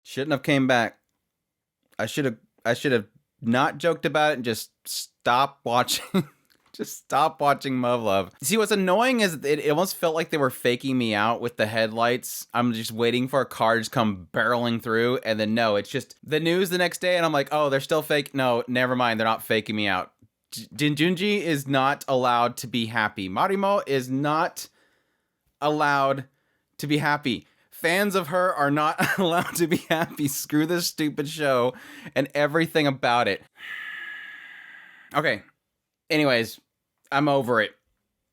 Shouldn't have came back. I should have not joked about it and just stop watching. Just stop watching Muv Luv. See, what's annoying is it almost felt like they were faking me out with the headlights. I'm just waiting for a car to just come barreling through, and then no, it's just the news the next day, and I'm like, oh, they're still fake. No, never mind, they're not faking me out. Junji is not allowed to be happy. Marimo is not allowed to be happy. Fans of her are not allowed to be happy. Screw this stupid show and everything about it. Okay. Anyways, I'm over it.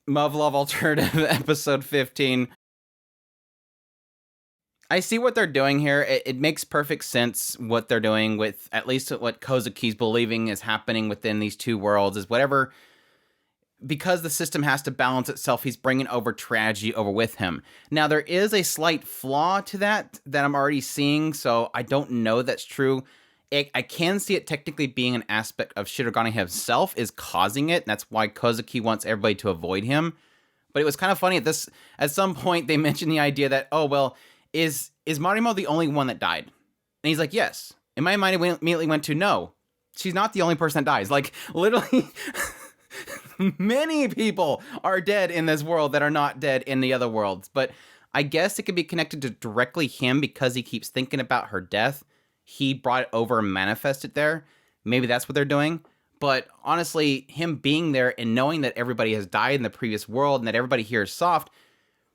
Muv Luv Alternative episode 15. I see what they're doing here. It makes perfect sense what they're doing with at least what Kozuki's believing is happening within these two worlds is whatever, because the system has to balance itself, he's bringing over tragedy over with him. Now, there is a slight flaw to that I'm already seeing, so I don't know that's true. I can see it technically being an aspect of Shirogane himself is causing it, and that's why Kozuki wants everybody to avoid him. But it was kind of funny at some point they mentioned the idea that, oh, well, is Marimo the only one that died? And he's like, yes. And my mind immediately went to, no, she's not the only person that dies. Like, literally, many people are dead in this world that are not dead in the other worlds. But I guess it could be connected to directly him because he keeps thinking about her death. He brought it over and manifested there. Maybe that's what they're doing. But honestly, him being there and knowing that everybody has died in the previous world and that everybody here is soft,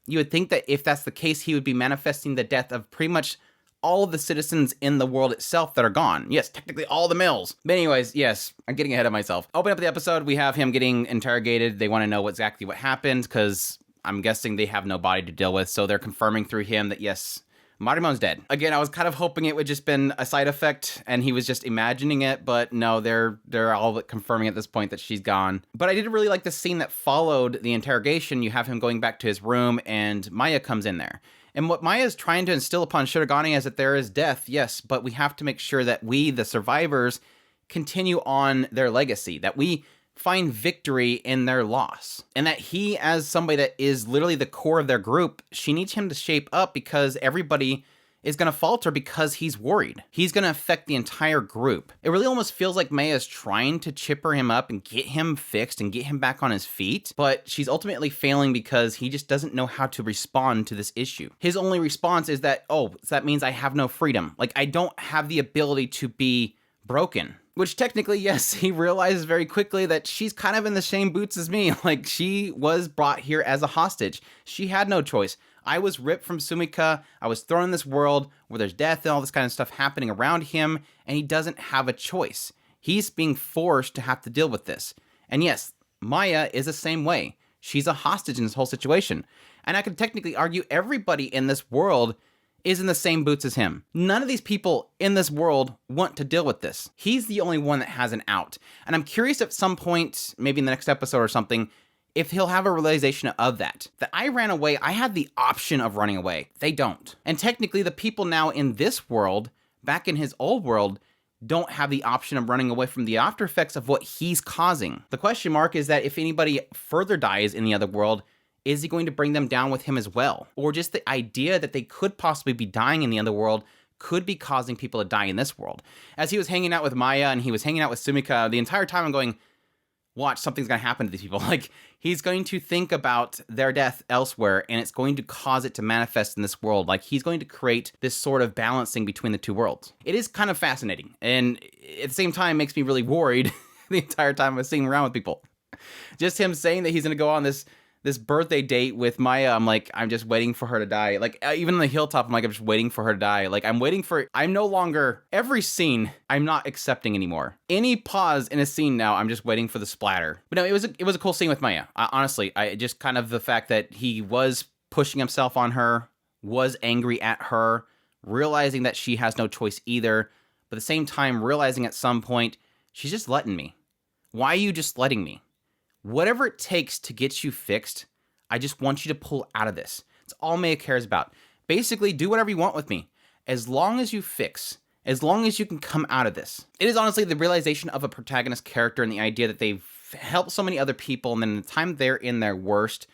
you would think that if that's the case, he would be manifesting the death of pretty much all of the citizens in the world itself that are gone. Yes, technically all the males. But anyways, yes, I'm getting ahead of myself. Open up the episode, we have him getting interrogated. They want to know exactly what happened because I'm guessing they have no body to deal with. So they're confirming through him that yes, Marimo's dead. Again, I was kind of hoping it would just been a side effect and he was just imagining it, but no, they're all confirming at this point that she's gone. But I did really like the scene that followed the interrogation. You have him going back to his room and Maya comes in there. And what Maya is trying to instill upon Shirogane is that there is death, yes, but we have to make sure that we, the survivors, continue on their legacy, that we find victory in their loss. And that he, as somebody that is literally the core of their group, she needs him to shape up because everybody is going to falter because he's worried. He's going to affect the entire group. It really almost feels like Maya is trying to chipper him up and get him fixed and get him back on his feet, but she's ultimately failing because he just doesn't know how to respond to this issue. His only response is that, oh, so that means I have no freedom. Like, I don't have the ability to be broken. Which technically, yes, he realizes very quickly that she's kind of in the same boots as me. Like, she was brought here as a hostage. She had no choice. I was ripped from Sumika. I was thrown in this world where there's death and all this kind of stuff happening around him, and he doesn't have a choice. He's being forced to have to deal with this. And yes, Maya is the same way. She's a hostage in this whole situation. And I could technically argue everybody in this world is in the same boots as him. None of these people in this world want to deal with this. He's the only one that has an out. And I'm curious at some point, maybe in the next episode or something, if he'll have a realization of that. That I ran away, I had the option of running away. They don't. And technically the people now in this world, back in his old world, don't have the option of running away from the after effects of what he's causing. The question mark is that if anybody further dies in the other world, is he going to bring them down with him as well? Or just the idea that they could possibly be dying in the other world could be causing people to die in this world. As he was hanging out with Maya and he was hanging out with Sumika, the entire time I'm going, watch, something's going to happen to these people. Like, he's going to think about their death elsewhere and it's going to cause it to manifest in this world. Like, he's going to create this sort of balancing between the two worlds. It is kind of fascinating. And at the same time, makes me really worried the entire time I was sitting around with people. Just him saying that he's going to go on this birthday date with Maya, I'm like, I'm just waiting for her to die. Like, even on the hilltop, I'm like, I'm just waiting for her to die. Like, I'm no longer, every scene, I'm not accepting anymore. Any pause in a scene now, I'm just waiting for the splatter. But no, it was a cool scene with Maya. Honestly, I just kind of the fact that he was pushing himself on her, was angry at her, realizing that she has no choice either, but at the same time, realizing at some point, she's just letting me. Why are you just letting me? Whatever it takes to get you fixed, I just want you to pull out of this. It's all Maya cares about. Basically, do whatever you want with me. As long as you fix, as long as you can come out of this. It is honestly the realization of a protagonist character and the idea that they've helped so many other people, and then the time they're in their worst,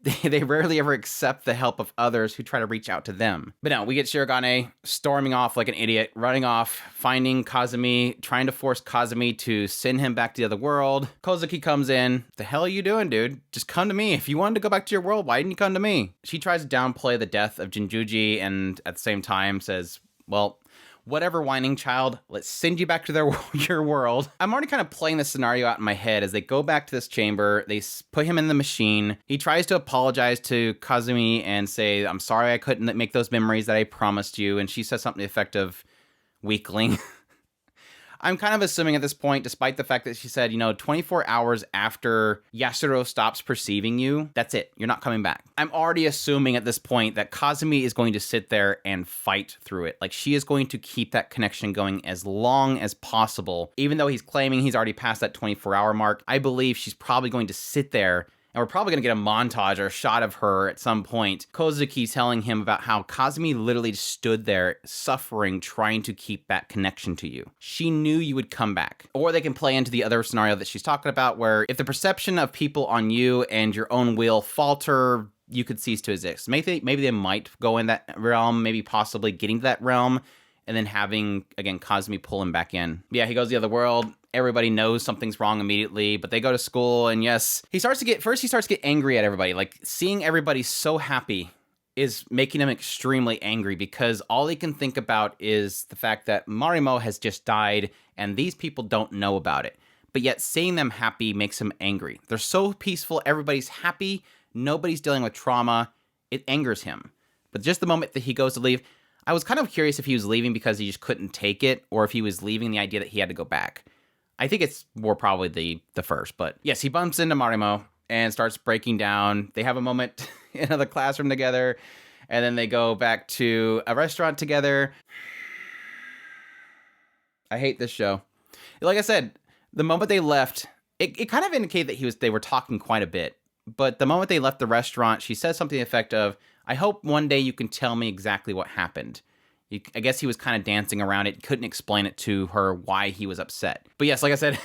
they rarely ever accept the help of others who try to reach out to them. But no, we get Shirogane storming off like an idiot, running off, finding Kazumi, trying to force Kazumi to send him back to the other world. Kozuki comes in. The hell are you doing, dude? Just come to me. If you wanted to go back to your world, why didn't you come to me? She tries to downplay the death of Jinjuji and at the same time says, well, whatever, whining child, let's send you back to your world. I'm already kind of playing this scenario out in my head as they go back to this chamber. They put him in the machine. He tries to apologize to Kazumi and say, I'm sorry I couldn't make those memories that I promised you. And she says something to the effect of, weakling. I'm kind of assuming at this point, despite the fact that she said, 24 hours after Yasuro stops perceiving you, that's it. You're not coming back. I'm already assuming at this point that Kazumi is going to sit there and fight through it. Like, she is going to keep that connection going as long as possible. Even though he's claiming he's already passed that 24-hour mark, I believe she's probably going to sit there. And we're probably going to get a montage or a shot of her at some point. Kozuki telling him about how Kazumi literally stood there suffering, trying to keep that connection to you. She knew you would come back. Or they can play into the other scenario that she's talking about, where if the perception of people on you and your own will falter, you could cease to exist. Maybe they might go in that realm, maybe possibly getting to that realm, and then having, again, Kazumi pull him back in. Yeah, he goes to the other world. Everybody knows something's wrong immediately, but they go to school, and yes, he starts to get angry at everybody. Like, seeing everybody so happy is making him extremely angry because all he can think about is the fact that Marimo has just died, and these people don't know about it. But yet, seeing them happy makes him angry. They're so peaceful, everybody's happy, nobody's dealing with trauma. It angers him. But just the moment that he goes to leave, I was kind of curious if he was leaving because he just couldn't take it, or if he was leaving the idea that he had to go back. I think it's more probably the first, but yes, he bumps into Marimo and starts breaking down. They have a moment in the classroom together, and then they go back to a restaurant together. I hate this show. Like I said, the moment they left, it kind of indicated that they were talking quite a bit. But the moment they left the restaurant, she says something to the effect of, I hope one day you can tell me exactly what happened. I guess he was kind of dancing around it, couldn't explain it to her why he was upset. But yes, like I said,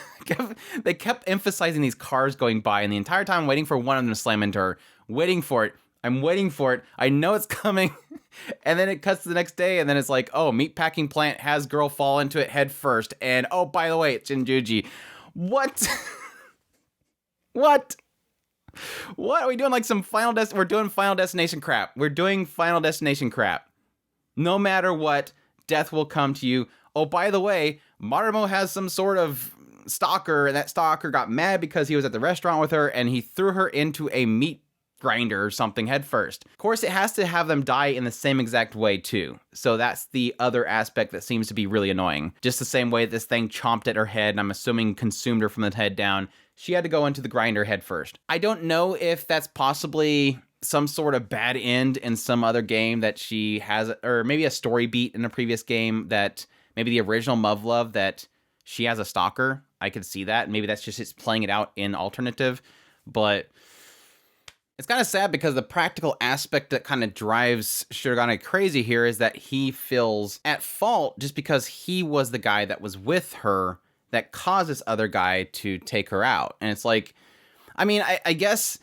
they kept emphasizing these cars going by, and the entire time waiting for one of them to slam into her. Waiting for it. I'm waiting for it. I know it's coming. And then it cuts to the next day, and then it's like, oh, meatpacking plant has girl fall into it head first. And oh, by the way, it's Jinjuji. What? What? What are we doing? Like some we're doing Final Destination crap. We're doing Final Destination crap. No matter what, death will come to you. Oh, by the way, Marimo has some sort of stalker, and that stalker got mad because he was at the restaurant with her, and he threw her into a meat grinder or something head first. Of course, it has to have them die in the same exact way, too. So that's the other aspect that seems to be really annoying. Just the same way this thing chomped at her head, and I'm assuming consumed her from the head down. She had to go into the grinder head first. I don't know if that's possibly some sort of bad end in some other game that she has, or maybe a story beat in a previous game that maybe the original Muv Luv that she has a stalker. I could see that. Maybe that's just it's playing it out in alternative, but it's kind of sad because the practical aspect that kind of drives Shirogane crazy here is that he feels at fault just because he was the guy that was with her that caused this other guy to take her out. And it's like, I mean, I guess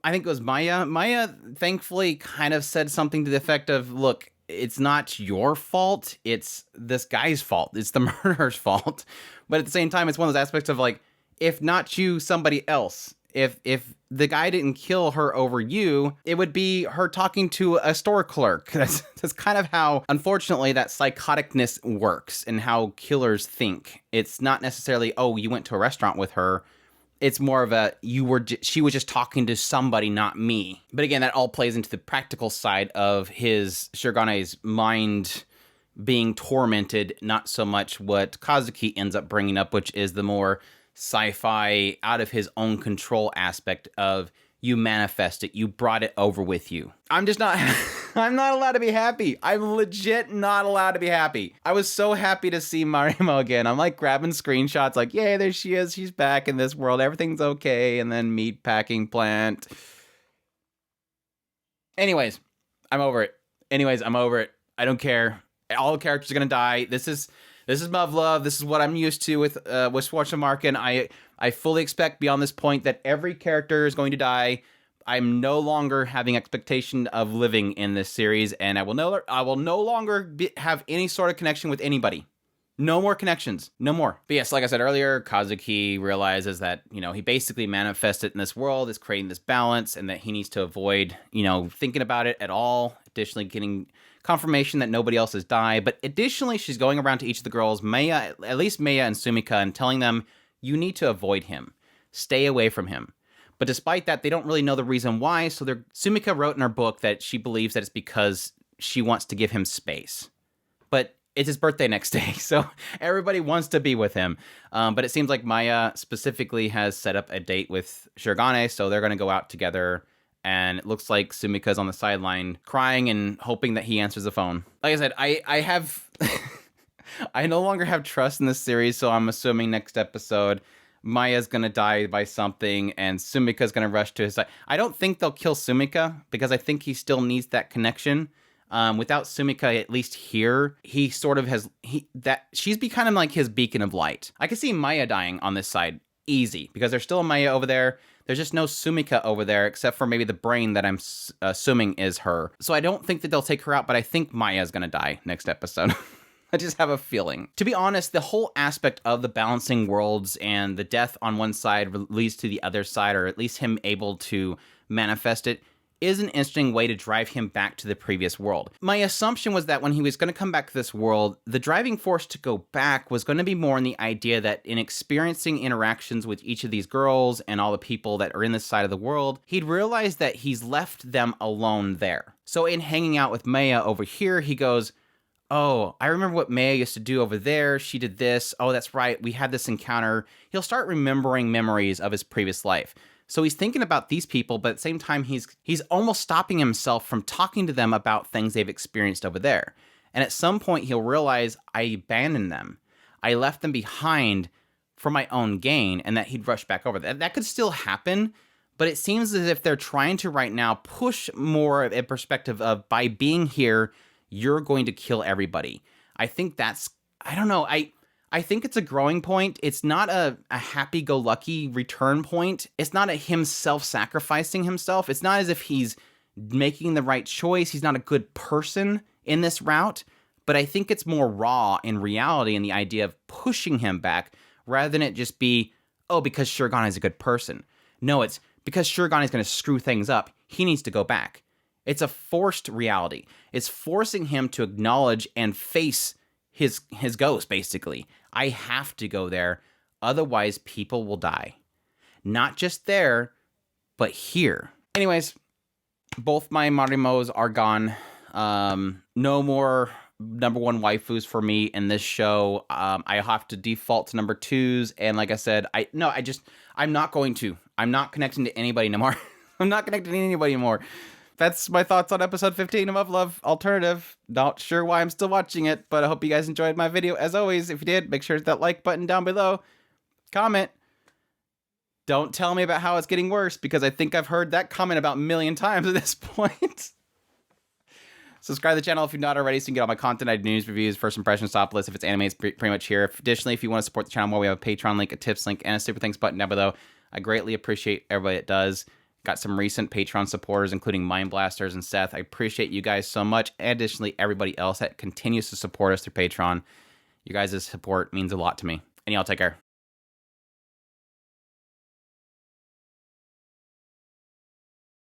I think it was Maya. Maya thankfully kind of said something to the effect of, look, it's not your fault. It's this guy's fault. It's the murderer's fault. But at the same time, it's one of those aspects of like, if not you, somebody else. If the guy didn't kill her over you, it would be her talking to a store clerk. That's kind of how, unfortunately, that psychoticness works and how killers think. It's not necessarily, oh, you went to a restaurant with her. It's more of a, she was just talking to somebody, not me. But again, that all plays into the practical side of Shirogane's mind being tormented, not so much what Kazuki ends up bringing up, which is the more sci-fi, out of his own control aspect of, you manifest it, you brought it over with you. I'm not allowed to be happy. I'm legit not allowed to be happy. I was so happy to see Marimo again. I'm like grabbing screenshots like, yay, there she is. She's back in this world. Everything's okay. And then meat packing plant. Anyways, I'm over it. I don't care. All the characters are going to die. This is Muv Luv. This is what I'm used to with Schwarzenmarken. I fully expect beyond this point that every character is going to die, I'm no longer having expectation of living in this series, and I will no longer have any sort of connection with anybody. No more connections. No more. But yes, like I said earlier, Kazuki realizes that, he basically manifested in this world, is creating this balance, and that he needs to avoid, thinking about it at all. Additionally, getting confirmation that nobody else has died. But additionally, she's going around to each of the girls, Maya, at least Maya and Sumika, and telling them, you need to avoid him. Stay away from him. But despite that, they don't really know the reason why. So Sumika wrote in her book that she believes that it's because she wants to give him space. But it's his birthday next day, so everybody wants to be with him. But it seems like Maya specifically has set up a date with Shirogane, so they're going to go out together. And it looks like Sumika's on the sideline crying and hoping that he answers the phone. Like I said, I have... I no longer have trust in this series, so I'm assuming next episode Maya's going to die by something and Sumika's going to rush to his side. I don't think they'll kill Sumika because I think he still needs that connection. Without Sumika, at least here, he sort of has she's becoming like his beacon of light. I can see Maya dying on this side easy because there's still a Maya over there. There's just no Sumika over there except for maybe the brain that I'm assuming is her. So I don't think that they'll take her out, but I think Maya's gonna die next episode. I just have a feeling. To be honest, the whole aspect of the balancing worlds and the death on one side leads to the other side, or at least him able to manifest it, is an interesting way to drive him back to the previous world. My assumption was that when he was going to come back to this world, the driving force to go back was going to be more in the idea that in experiencing interactions with each of these girls and all the people that are in this side of the world, he'd realized that he's left them alone there. So in hanging out with Maya over here, he goes, oh, I remember what Maya used to do over there. She did this. Oh, that's right. We had this encounter. He'll start remembering memories of his previous life. So he's thinking about these people, but at the same time, he's almost stopping himself from talking to them about things they've experienced over there. And at some point, he'll realize, I abandoned them. I left them behind for my own gain, and that he'd rush back over. That could still happen, but it seems as if they're trying to right now push more of a perspective of, by being here, you're going to kill everybody. I think that's, I don't know, I think it's a growing point. It's not a happy-go-lucky return point. It's not a him self-sacrificing himself. It's not as if he's making the right choice. He's not a good person in this route. But I think it's more raw in reality in the idea of pushing him back rather than it just be, oh, because Shirogane is a good person. No, it's because Shirogane is going to screw things up. He needs to go back. It's a forced reality. It's forcing him to acknowledge and face his ghost, basically. I have to go there, otherwise people will die. Not just there, but here. Anyways, both my Marimos are gone. No more number one waifus for me in this show. I have to default to number twos, and like I said, I'm not going to. I'm not connecting to anybody anymore. I'm not connecting to anybody anymore. That's my thoughts on episode 15 of Muv Luv Alternative. Not sure why I'm still watching it, but I hope you guys enjoyed my video. As always, if you did, make sure to hit that like button down below. Comment. Don't tell me about how it's getting worse, because I think I've heard that comment about a million times at this point. Subscribe to the channel if you're not already so you can get all my content. I do news, reviews, first impressions, top list. If it's anime, it's pretty much here. Additionally, if you want to support the channel more, we have a Patreon link, a tips link, and a super thanks button down below. I greatly appreciate everybody that does. Got some recent Patreon supporters, including Mind Blasters and Seth. I appreciate you guys so much. And additionally, everybody else that continues to support us through Patreon. You guys' support means a lot to me. And y'all take care.